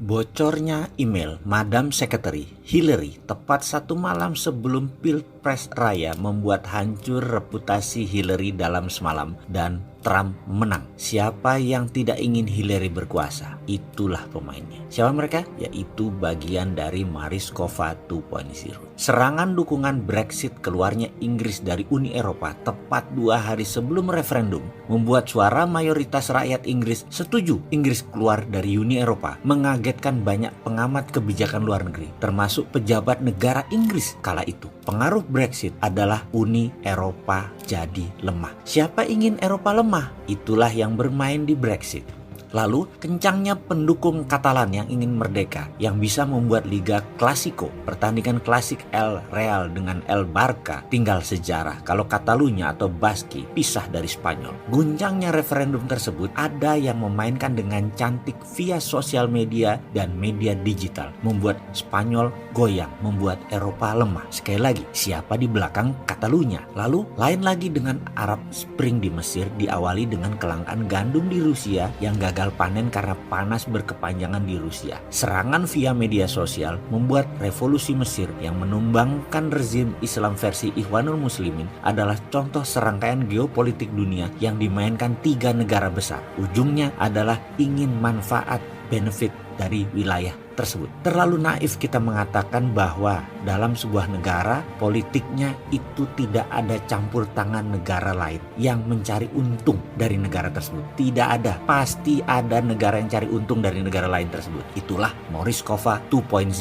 Bocornya email Madam Secretary Hillary tepat 1 malam sebelum Pilpres Raya membuat hancur reputasi Hillary dalam semalam dan Trump menang. Siapa yang tidak ingin Hillary berkuasa? Itulah pemainnya. Siapa mereka? Yaitu bagian dari Mariskova 2.0. Serangan dukungan Brexit keluarnya Inggris dari Uni Eropa tepat 2 hari sebelum referendum membuat suara mayoritas rakyat Inggris setuju Inggris keluar dari Uni Eropa mengagetkan banyak pengamat kebijakan luar negeri, termasuk pejabat negara Inggris kala itu. Pengaruh Brexit adalah Uni Eropa jadi lemah. Siapa ingin Eropa lemah? Itulah yang bermain di Brexit. Lalu kencangnya pendukung Katalan yang ingin merdeka, yang bisa membuat Liga Klasiko, pertandingan klasik El Real dengan El Barca, tinggal sejarah kalau Catalunya atau Baski pisah dari Spanyol. Guncangnya referendum tersebut ada yang memainkan dengan cantik via sosial media dan media digital, membuat Spanyol goyang, membuat Eropa lemah. Sekali lagi, siapa di belakang Catalunya? Lalu lain lagi dengan Arab Spring di Mesir, diawali dengan kelangkaan gandum di Rusia yang gagal panen karena panas berkepanjangan di Rusia. Serangan via media sosial membuat revolusi Mesir yang menumbangkan rezim Islam versi Ikhwanul Muslimin adalah contoh serangkaian geopolitik dunia yang dimainkan 3 negara besar. Ujungnya adalah ingin manfaat benefit dari wilayah tersebut. Terlalu naif kita mengatakan bahwa dalam sebuah negara politiknya itu tidak ada campur tangan negara lain yang mencari untung dari negara tersebut. Tidak ada. Pasti ada negara yang cari untung dari negara lain tersebut. Itulah Mariskova 2.0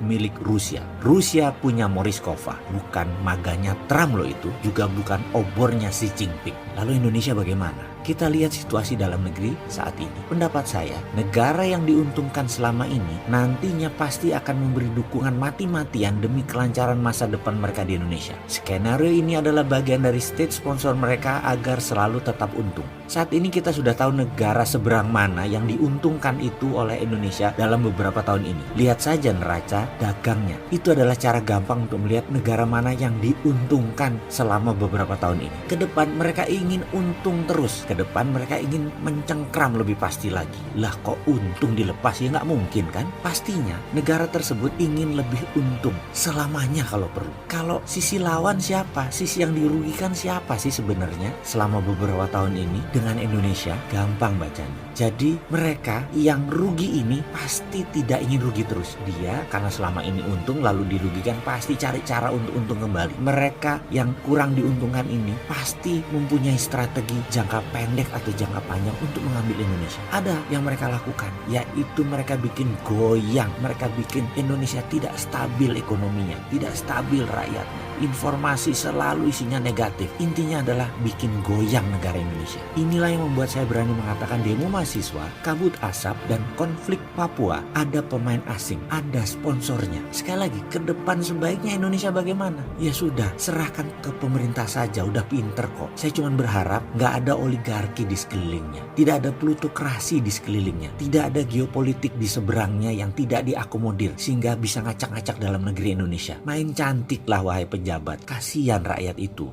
milik Rusia. Rusia punya Mariskova, bukan maganya Trump loh itu, juga bukan obornya Xi Jinping. Lalu Indonesia bagaimana? Kita lihat situasi dalam negeri saat ini. Pendapat saya, negara yang diuntungkan selama ini nantinya pasti akan memberi dukungan mati-matian demi kelancaran masa depan mereka di Indonesia. Skenario ini adalah bagian dari state sponsor mereka agar selalu tetap untung. Saat ini kita sudah tahu negara seberang mana yang diuntungkan itu oleh Indonesia dalam beberapa tahun ini. Lihat saja neraca dagangnya. Itu adalah cara gampang untuk melihat negara mana yang diuntungkan selama beberapa tahun ini. Kedepan mereka ingin untung terus. Kedepan mereka ingin mencengkram lebih pasti lagi. Lah kok untung dilepas? Ya nggak mungkin kan? Pastinya negara tersebut ingin lebih untung selamanya kalau perlu. Kalau sisi lawan siapa? Sisi yang dirugikan siapa sih sebenarnya selama beberapa tahun ini dengan Indonesia? Gampang bacanya. Jadi mereka yang rugi ini pasti tidak ingin rugi terus. Dia karena selama ini untung lalu dirugikan pasti cari cara untuk untung kembali. Mereka yang kurang diuntungkan ini pasti mempunyai strategi jangka pendek atau jangka panjang untuk mengambil Indonesia. Ada yang mereka lakukan, yaitu mereka bikin goyang, mereka bikin Indonesia tidak stabil ekonominya, tidak stabil rakyatnya. Informasi selalu isinya negatif. Intinya adalah bikin goyang negara Indonesia. Inilah yang membuat saya berani mengatakan demo mahasiswa, kabut asap, dan konflik Papua ada pemain asing, ada sponsornya. Sekali lagi, ke depan sebaiknya Indonesia bagaimana? Ya sudah, serahkan ke pemerintah saja, udah pinter kok. Saya cuma berharap nggak ada oligarki di sekelilingnya, tidak ada plutokrasi di sekelilingnya, tidak ada geopolitik di seberangnya yang tidak diakomodir sehingga bisa ngacak-ngacak dalam negeri Indonesia. Main cantik lah wahai pejabat, kasihan rakyat itu.